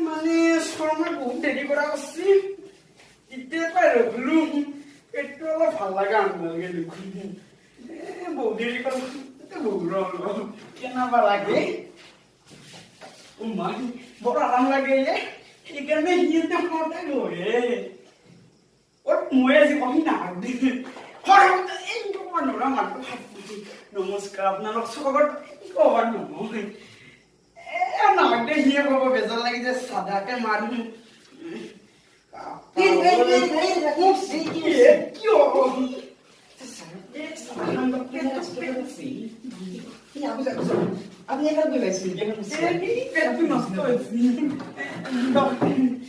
মানে শৰ্মা বহুত দেৰি কৰা আছে এতিয়া পাই ৰখলো পেটটো অলপ ভাল লাগা আনবালকে দেখোন বহুত দেৰি কৰা বহুত ৰল কেনেবা লাগে মাই বৰ আৰাম লাগে সেইকাৰণে সিহঁতে খাওঁতে বহে মই আজি কমি নাহাৰি নমস্কাৰ আপোনালোক চবত কবাৰ নহয় নামাতে সিয়ে কব বেজাৰ লাগি যে চাদাকে মাৰিম আপনি এখানে বলে আছেন পেটটো নষ্ট হৈছে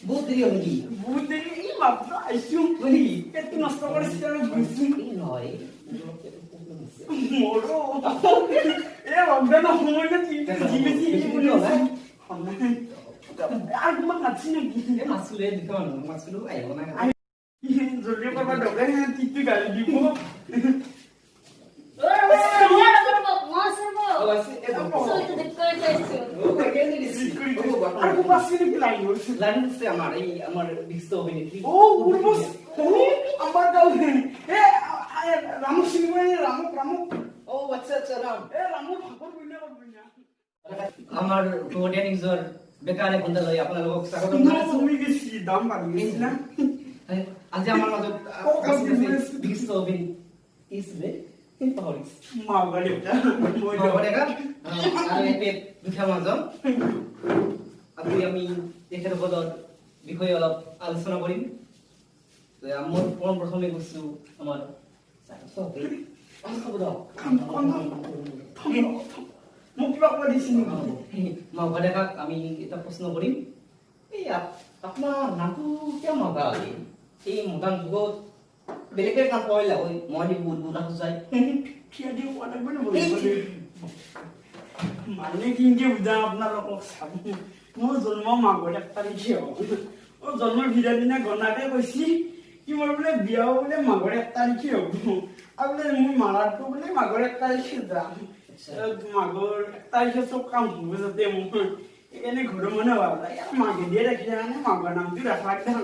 বহুত দেৰি হলো কি বহুত দেৰি এই মাত্ৰ আহিছো পেটটো নষ্ট কৰিছে আৰু বুজিছো নয় মোৰো লকডাউন সময়তে আৰু তোমাক নাছি নেকি মাছুলে দিতে মানুহ মাছুলো আহিব না জলদি পাবা দগে তিতি গালি দিব আমার বিস্ত অভিনেত্রী ও উর্বশ আমার গাও রামু সিনেমা রামু রামু ও আচ্ছা আচ্ছা রাম রামু ভাগর বুঝলে করবি না আমার কোডিয়া নিউজৰ বেকাৰে বন্ধা লৈ আপোনালোকক স্বাগতম না জনাইছো তুমি বেশি দাম বাড়ি গেছে না আজি আমাৰ মাজত বিস্ত অভিনেত্ৰী ইছবে পাহৰিছ মাওগালি এটা মই দেখা আৰু এই দুটা মাজত আজি আমি তেখেতসকলৰ বিষয়ে অলপ আলোচনা কৰিম মোৰ প্ৰথমে কৈছো আমাৰ মোক কিবা ক'ব দিছিল মাউগা দেখাক আমি এটা প্ৰশ্ন কৰিম এই আপোনাৰ নামটো কিয় মাউগা এই মতান যুগত বেলেগে কাম কৰিলা ঐ মই দি বহুত বহুত যায় কিয় দিও কোৱা নাই বলে মানে কিনকে বুজা আপোনালোকক চাব মোৰ জন্ম মাঘৰ 1 তাৰিখে হ'ব জন্মৰ ভিৰা দিনা গণাকে কৈছি কি মোৰ বোলে বিয়া বোলে মাঘৰ 1 তাৰিখে হ'ব আৰু বোলে মোৰ মাৰাটো বোলে মাঘৰ 1 তাৰিখে যাম মাঘৰ 1 তাৰিখে চব কাম হ'ব যাতে মোৰ এনে ঘৰৰ মানুহ ভাবলা ইয়াৰ মাঘে দিয়ে ৰাখিলে মানে মাঘৰ নামটো ৰাখা একদম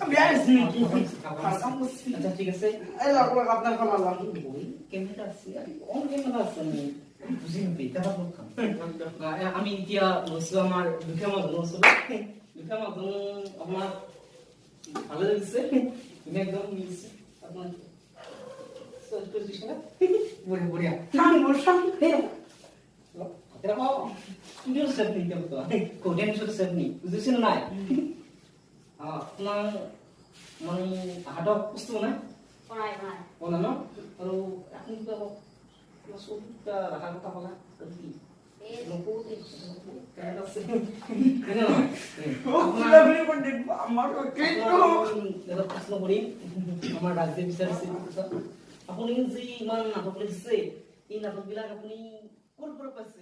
বিয়া আছে নেকি আচ্ছা ঠিক আছে এই লগ লগ আপোনাৰ খানা যাম কেমেৰা আছে কোন কেমেৰা আছে বুজি নাপাই তাৰ আমি এতিয়া গৈছো আমাৰ দুখীয়া মানুহ দুখীয়া মানুহ আমাৰ ভালো লাগিছে তুমি একদম মিলিছে আপোনাৰ বঢ়িয়া বঢ়িয়া চাম মোৰ চাম Studio set nih dia betul. Korean shoot set nih. Udah নাই. আপোনাৰ মানে হাতক বস্তু না পৰাই নাই বনা ন আৰু আপুনি কিবা লসুটা ৰাখা কথা বলা কি এই নকোতে কেনেকা আছে আপোনাৰ বুলি কোন দেখব আমাৰ কেটো এটা প্ৰশ্ন কৰিম আমাৰ ৰাজ্য বিচাৰিছে আপুনি যে ইমান নাটক লিখিছে এই নাটকবিলাক আপুনি ক'ৰ পৰা পাইছে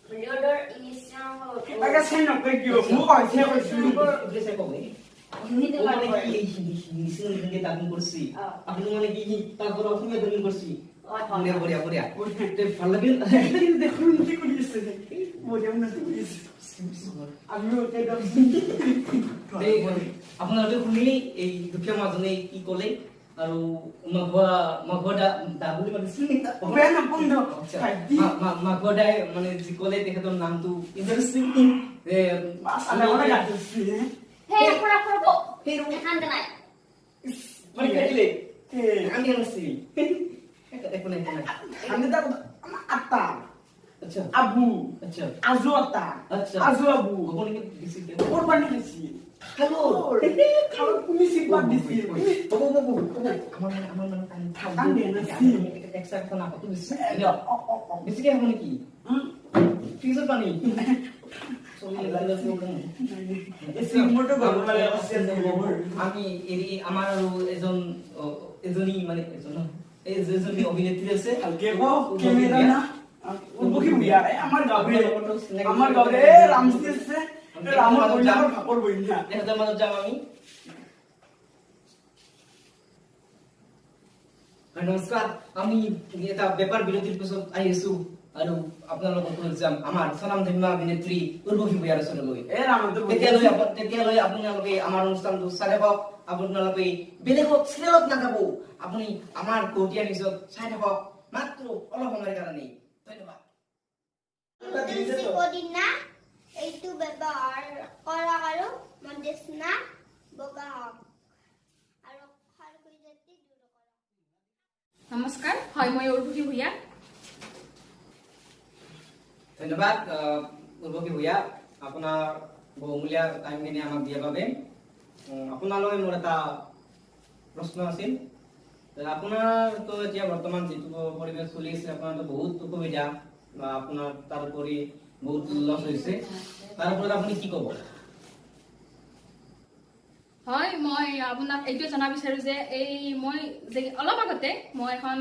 ভিডিঅ'ৰ ইনিচিয়াল আগে চাই নকই কিয় মই কৈছে কৈছে কবি হিন্দীতে মানে লাগে কি এই নিচিনা লিখে দাবি কৰিছি আপুনি মানে কি তাৰ পৰা অসমীয়া দাবি কৰিছি বঢ়িয়া বঢ়িয়া বঢ়িয়া তে ভাল লাগিল দেখুন কি কৰি আছে বঢ়িয়া না আমিও এটা আপোনালোকে শুনিলি এই দুখীয়া মাজনে কি ক'লে আৰু মাঘৰ দা বুলি মাতিছিল বেয়া নাপন্দ মাঘদাই মানে যি ক'লে তেখেতৰ নামটো ইণ্টাৰেষ্টিং হে পৰা এখান নাই মানে কাটিলে আমি আনছি একো নাই আটা আচ্ছা আবু আচ্ছা আজু আটা আচ্ছা আজু আবু আপুনি কি দিছিল ওর পানি দিছি হ্যালো খাও তুমি সিপার দিছি আমার মানে থাকান দে না এক্সট্রা কথা না কত দিছি বেশি কে মানে কি ফ্রিজের পানি আমি আমার আৰু এজনী মানে এজনী অভিনেত্ৰী আছে আমাৰ গাঁৱে ৰামজি আছে ৰামৰ বইনাৰ ভাকৰ বইনা এহঁতৰ মাজত যাম আমি নমস্কাৰ আমি এটা বেপাৰ বিৰতিৰ পিছত আহিছো আৰু আপোনালোকক লৈ যাম আমাৰ স্বনামধন্য অভিনেত্ৰী উৰ্বশী ভূঞাৰ ওচৰলৈ। ৰামটো তেতিয়ালৈ আপোনালোকে আমাৰ অনুষ্ঠানটো চাই থাকক। আপোনালোকে বেলেগত চিৰিয়েলত নাযাব, আপুনি আমাৰ কৌটিয়া নিউজত চাই থাকক মাত্ৰ অলপ সময়ৰ কাৰণে। ধন্যবাদ। তুলসী পদিনা এইটো ব্যৱহাৰ কৰক আৰু মন্দেচনা বগা হওক আৰু খাৰকুৰি দূৰ কৰক। নমস্কাৰ, হয় মই উৰ্বশী ভূঞা। ধন্যবাদ উৰ্বশী ভূঞা, আপোনাৰ বহুমূলীয়া টাইমখিনি আমাক দিয়াৰ বাবে। আপোনালৈ মোৰ এটা প্ৰশ্ন আছিল। আপোনাৰতো এতিয়া বৰ্তমান যিটো পৰিৱেশ চলি আছে, আপোনাৰতো বহুত অসুবিধা বা আপোনাৰ তাৰোপৰি বহুত লছ হৈছে, তাৰ ওপৰত আপুনি কি ক'ব? হয়, মই আপোনাক এইটোৱে জনাব বিচাৰো যে মই অলপ আগতে মই এখন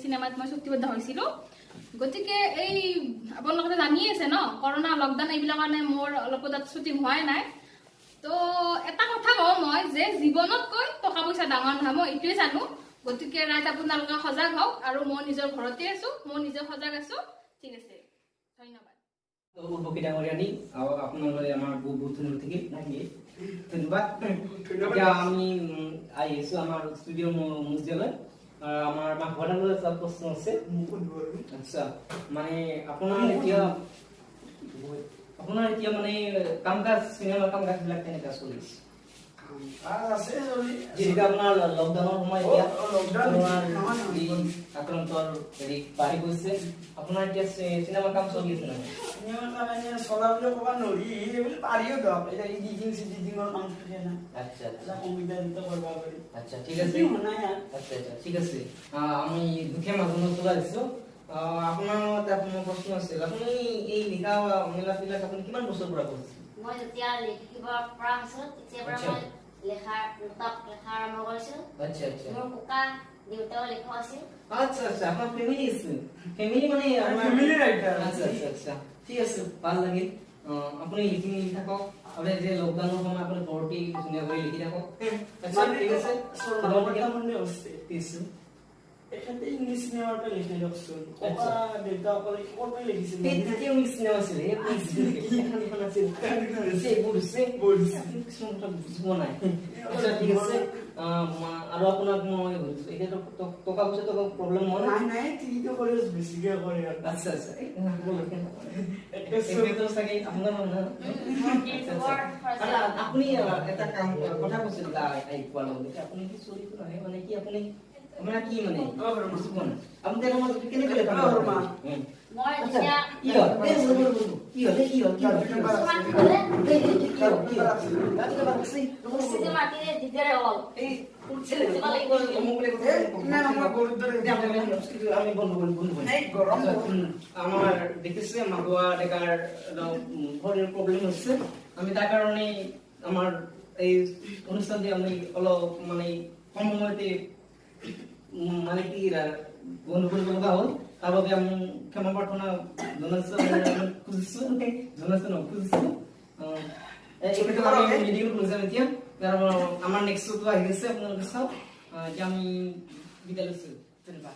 চিনেমাত মই চুক্তিবদ্ধ হৈছিলো। গতিকে আপোনালোকে জানিয়ে আছে ন, কৰোণা লকডাউন এইবিলাক কাৰণে মোৰ অলপ তাত শ্বুটিং হোৱাই নাই। তো এটা কথা কওঁ মই যে জীৱনতকৈ টকা পইচা ডাঙৰ নহয়, মই এইটোৱে জানো। গতিকে ৰাইজ আপোনালোকে সজাগ হওক, আৰু মই নিজৰ ঘৰতে আছো, মই নিজে সজাগ আছো। ঠিক আছে, ধন্যবাদ। উৰ্বশী ডাঙৰীয়ানী, আপোনালৈ আমাৰ বহুত ধন্যবাদ থাকিল। ধন্যবাদ। এতিয়া আমি আহি আছো আমাৰ ষ্টুডিঅ' মজিয়ালৈ। আমাৰ ঘৰলৈ এটা প্ৰশ্ন আছে। আচ্ছা, আপোনাৰ এতিয়া কাম কাজ, চিনেমাৰ কাম কাজ বিলাক কেনেকা চলিছে? যিহেতু আপোনাৰ লকডাউনৰ সময়, আক্ৰান্তৰ বাঢ়ি গৈছে, আপোনাৰ এতিয়া চিনেমাৰ কাম চলি আছে নহয়? চলা বুলি ক'ব নোৱাৰি, এইবুলি পাৰিও দিয়ক। এতিয়া এডিটিং চিডিটিঙৰ কাম থাকে না। আচ্ছা কম্পিউটাৰতে কৰিব পাৰি। আচ্ছা, ঠিক আছে। আচ্ছা, ঠিক আছে। আমি দুখীয়া মানুহৰ পৰা আহিছো। আপোনাৰ মোৰ প্ৰশ্ন আছিল, আপুনি এই লিখা মেলাবিলাক আপুনি কিমান বছৰ পৰা কৰিছে? মই যেতিয়া লিখিব পৰা হৈছিলো তেতিয়াৰ পৰা মই লেখা আৰম্ভ কৰিছিলো। আচ্ছা, মোৰ ককা দেউতাও লিখা আছিল। আচ্ছা, আপোনাৰ ফেমিলি আছে? Family family writer. আচ্ছা, ঠিক আছে, ভাল লাগিল। আপুনি লিখি থাকক, আপুনি যে লকডাউনৰ সময় আপুনি ঘৰতে ধুনীয়াকৈ লিখি থাকক। আচ্ছা, ঠিক আছে। এখানে ইংলিশ সিনেমাটা লিখে দিয়কচোন। ককা দেউতা অকলে ক'ত লিখিছিল? তেতিয়া ইংলিছ চিনেমা আছিল, বুজিব নাই। আচ্ছা, ঠিক আছে। আৰু আপোনাক মই এতিয়া টকা পইচা প্ৰব্লেম হোৱা নাই? নাই, তিনিটো কৰি বেছিকে কৰে। আচ্ছা, চাগে আপোনাৰ আপুনি এটা কথা কৈছিল কোৱাৰ লগতে, আপুনি কি চলিটো নাহে কি আপুনি আপোনাৰ কি আপুনি কেনেকে লেখা? মই যেতিয়া মাটিৰে দিগদাৰে হ'ল। আমার দেখেছে মাগুয়া ডেকার শরীরের প্রবলেম হচ্ছে, আমি তার কারণে আমার এই অনুষ্ঠানটি আমি অলপ কম সময়তে কি বন্ধ কৰিব লগা হ'ল। তাৰ বাবে আমি ক্ষমা প্ৰাৰ্থনা জনাইছো। এতিয়া আমাৰ নেক্সট শ্বটো আহি আছে, আপোনালোকে চাওক। এতিয়া আমি বিদায় লৈছো। ধন্যবাদ।